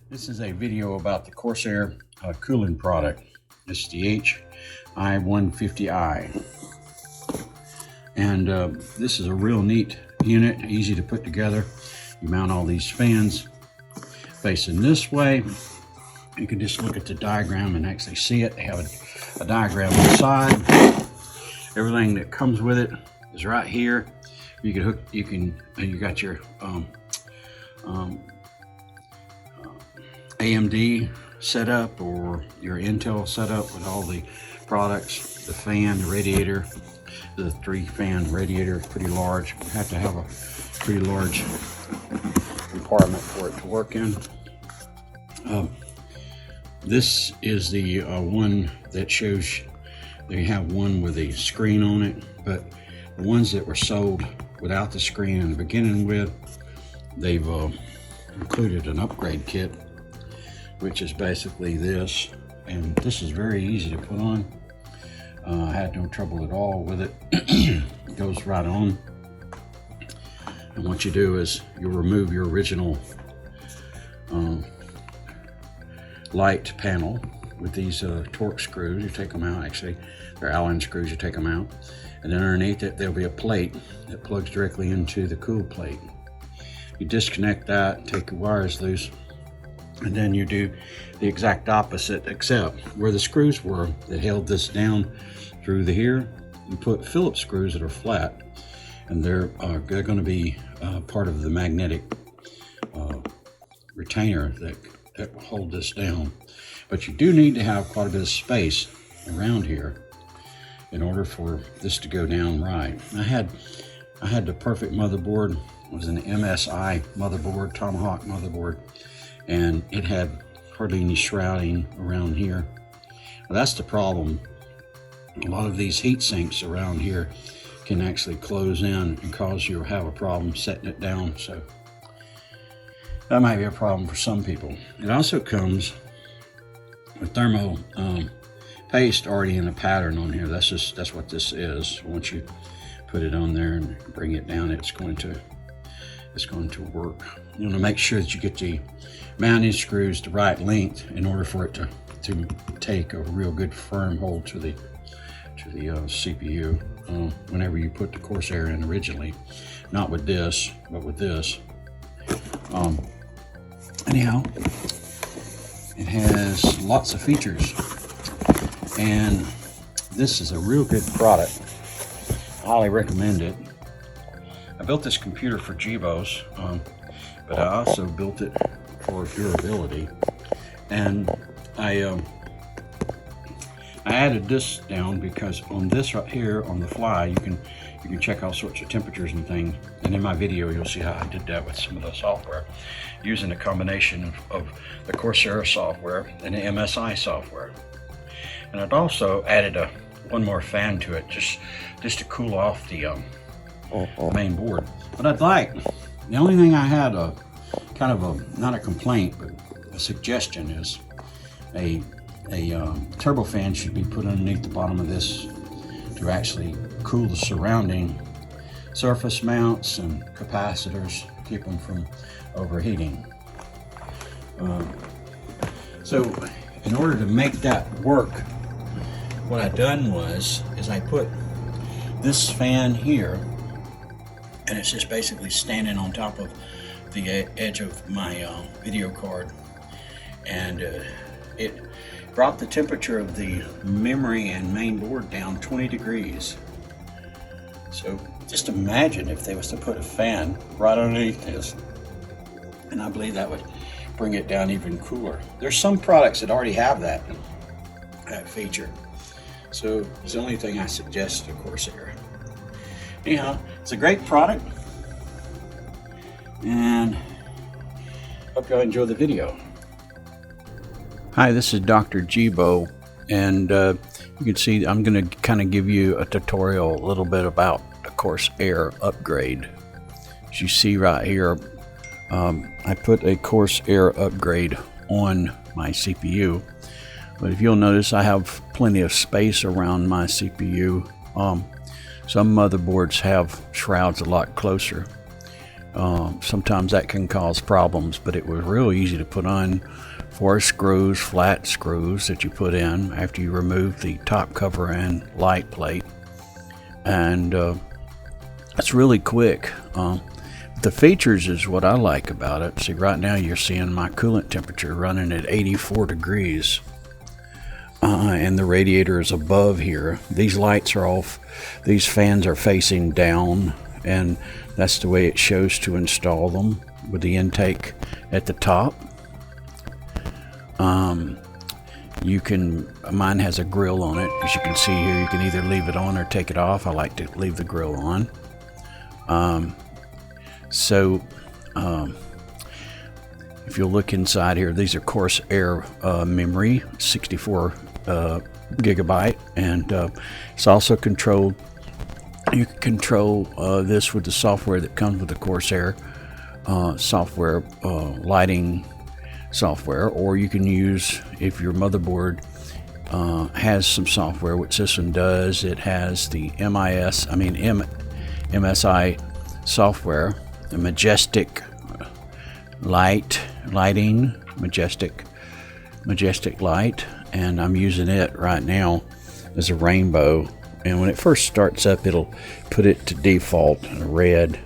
This is a video about the Corsair cooling product. This is the HI150i. And this is a real neat unit, easy to put together. You mount all these fans facing this way. You can just look at the diagram and actually see it. They have a diagram on the side. Everything that comes with it is right here. You can hook, you got your AMD setup or your Intel setup with all the products, the fan, the radiator, the 3-fan radiator, pretty large. You have to have a pretty large compartment for it to work in. This is the one that shows they have one with a screen on it, but the ones that were sold without the screen in the beginning with, they've included an upgrade kit, which is basically this, and this is very easy to put on. I had no trouble at all with it. It goes right on, and what you do is you remove your original light panel with these Torx screws. You take them out, actually they're Allen screws, you take them out, and then underneath it there'll be a plate that plugs directly into the cool plate. You disconnect that, take the wires loose, and then you do the exact opposite, except where the screws were that held this down through the here, you put Phillips screws that are flat, and they're going to be part of the magnetic retainer that will hold this down. But you do need to have quite a bit of space around here in order for this to go down right. I had the perfect motherboard. It was an MSI motherboard, Tomahawk motherboard, and it had hardly any shrouding around here. Well, that's the problem. A lot of these heat sinks around here can actually close in and cause you to have a problem setting it down. So that might be a problem for some people. It also comes with thermo paste already in a pattern on here. That's what this is. Once you put it on there and bring it down, it's going to work. You want to make sure that you get the mounting screws the right length in order for it to take a real good firm hold to the CPU whenever you put the Corsair in originally. Not with this, but with this. Anyhow, it has lots of features, and this is a real good product. I highly recommend it. I built this computer for Jibos, but I also built it for durability, and I added this down because on this right here on the fly you can check all sorts of temperatures and things, and in my video you'll see how I did that with some of the software using a combination of the Corsair software and the MSI software. And I'd also added one more fan to it just to cool off the main board. But the only thing I had kind of not a complaint but a suggestion is a turbofan should be put underneath the bottom of this to actually cool the surrounding surface mounts and capacitors, keep them from overheating. So in order to make that work, what I done is I put this fan here, and it's just basically standing on top of the edge of my video card, and it brought the temperature of the memory and main board down 20 degrees. So just imagine if they was to put a fan right underneath this, and I believe that would bring it down even cooler. There's some products that already have that feature, so it's the only thing I suggest to Corsair. Anyhow, it's a great product, and hope y'all enjoy the video. Hi, this is Dr. Jibo, and you can see I'm going to kind of give you a tutorial a little bit about the Corsair upgrade. As you see right here, I put a Corsair upgrade on my CPU, but if you'll notice, I have plenty of space around my CPU. Some motherboards have shrouds a lot closer. Sometimes that can cause problems, but it was real easy to put on. 4 screws, flat screws that you put in after you remove the top cover and light plate, and it's really quick. The features is what I like about it. See, right now you're seeing my coolant temperature running at 84 degrees, and the radiator is above here. These lights are off, these fans are facing down, and that's the way it shows to install them, with the intake at the top. Mine has a grill on it. As you can see here, you can either leave it on or take it off. I like to leave the grill on. If you look inside here, these are Corsair memory, 64 gigabyte, and it's also controlled. You can control this with the software that comes with the Corsair software, lighting software, or you can use, if your motherboard has some software, which this one does. It has the MSI software, the majestic lighting, majestic light, and I'm using it right now as a rainbow. And when it first starts up, it'll put it to default red.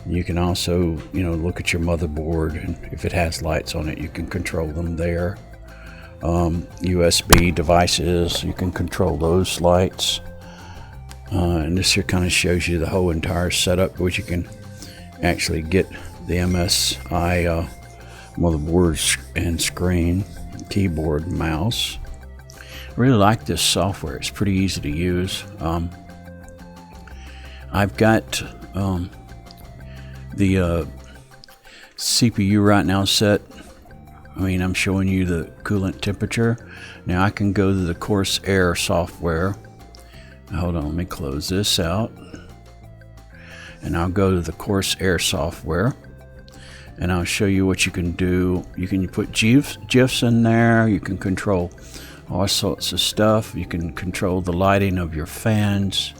You can also, look at your motherboard, and if it has lights on it, you can control them there. USB devices, you can control those lights. And this here kind of shows you the whole entire setup, which you can actually get the MSI motherboard and screen, keyboard, mouse. I really like this software. It's pretty easy to use. I've got the CPU right now set. I'm showing you the coolant temperature. Now I can go to the Corsair software. Hold on, let me close this out. And I'll go to the Corsair software, and I'll show you what you can do. You can put GIFs in there. You can control all sorts of stuff. You can control the lighting of your fans,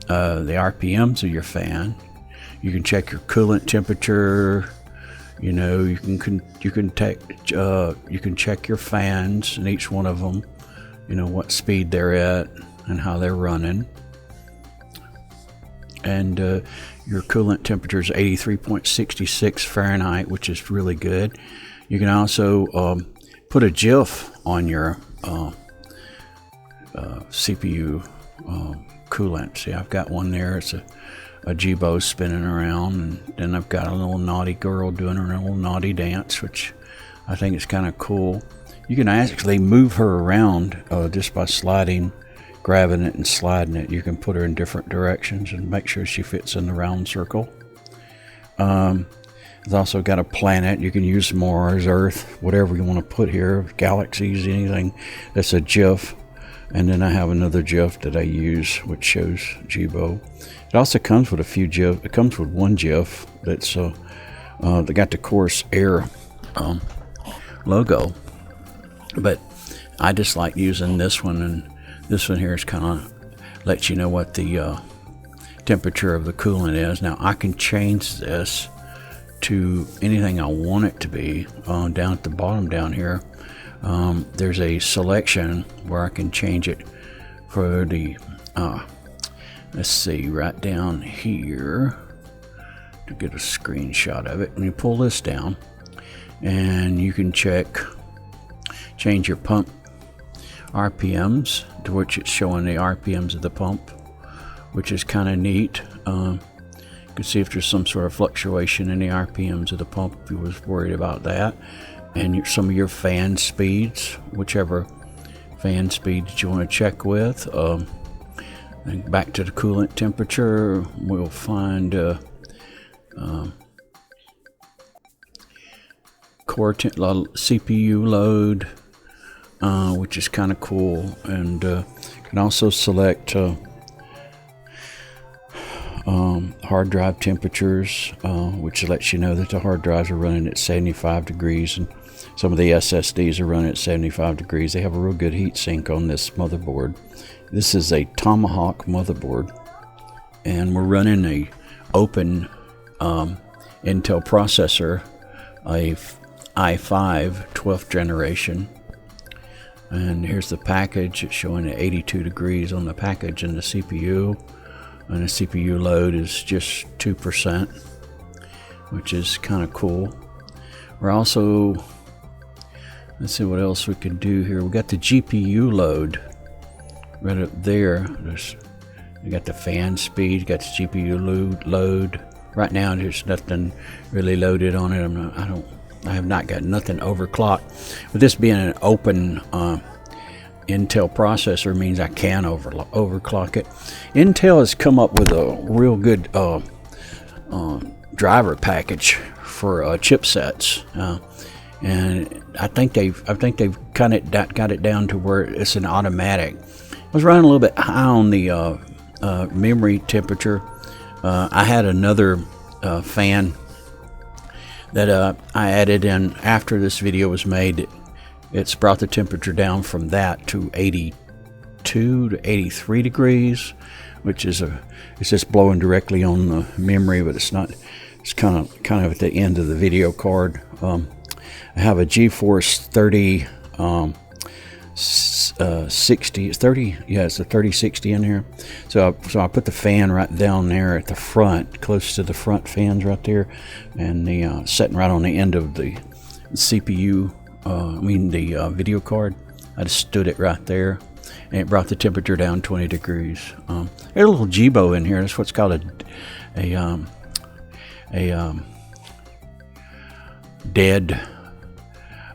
the RPMs of your fan. You can check your coolant temperature. You can check your fans and each one of them. What speed they're at and how they're running. And your coolant temperature is 83.66 Fahrenheit, which is really good. You can also put a GIF on your CPU coolant. See, I've got one there. It's a Jibo spinning around, and then I've got a little naughty girl doing her little naughty dance, which I think is kind of cool. You can actually move her around just by grabbing it and sliding it. You can put her in different directions and make sure she fits in the round circle. It's also got a planet. You can use Mars, Earth, whatever you want to put here, galaxies, anything that's a GIF. And then I have another GIF that I use, which shows Jibo. It also comes with a few GIF. It comes with one GIF that's they got the Corsair logo, but I just like using this one, and this one here is kind of lets you know what the temperature of the coolant is. Now I can change this to anything I want it to be. Down at the bottom down here, there's a selection where I can change it for the let's see, right down here to get a screenshot of it. And you pull this down, and you can change your pump RPMs, to which it's showing the RPMs of the pump, which is kind of neat. You can see if there's some sort of fluctuation in the RPMs of the pump, if you was worried about that. And some of your fan speeds, whichever fan speed that you want to check with. And back to the coolant temperature, we'll find core CPU load, which is kind of cool. And you can also select hard drive temperatures, which lets you know that the hard drives are running at 75 degrees, and some of the SSDs are running at 75 degrees. They have a real good heat sink on this motherboard. This is a Tomahawk motherboard, and we're running a open Intel processor, a i5 12th generation. And here's the package. It's showing at 82 degrees on the package and the CPU. And the CPU load is just 2%, which is kind of cool. We're also, let's see what else we can do here. We got the GPU load right up there. We got the fan speed, got the GPU load. Right now there's nothing really loaded on it. I have not got nothing overclocked. With this being an open Intel processor means I can overclock it. Intel has come up with a real good driver package for chipsets, and I think they've kind of got it down to where it's an automatic. I was running a little bit high on the memory temperature. I had another fan that I added in after this video was made. It's brought the temperature down from that to 82 to 83 degrees, which is it's just blowing directly on the memory, but it's not. It's kind of at the end of the video card. I have a GeForce 3060. It's 30. Yeah, it's a 3060 in here. So I put the fan right down there at the front, close to the front fans right there, and the setting right on the end of the CPU. The video card. I just stood it right there, and it brought the temperature down 20 degrees. There's a little Jibo in here. That's what's called a dead.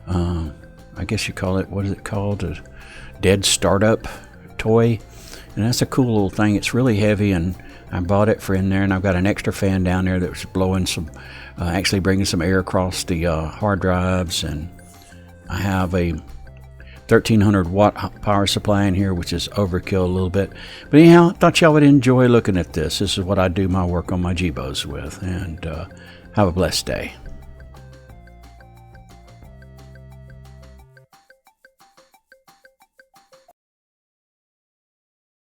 I guess you call it. What is it called? A dead startup toy, and that's a cool little thing. It's really heavy, and I bought it for in there. And I've got an extra fan down there that was blowing some, actually bringing some air across the hard drives, and I have a 1300 watt power supply in here, which is overkill a little bit. But anyhow, I thought y'all would enjoy looking at this. This is what I do my work on my Jibos with, and have a blessed day.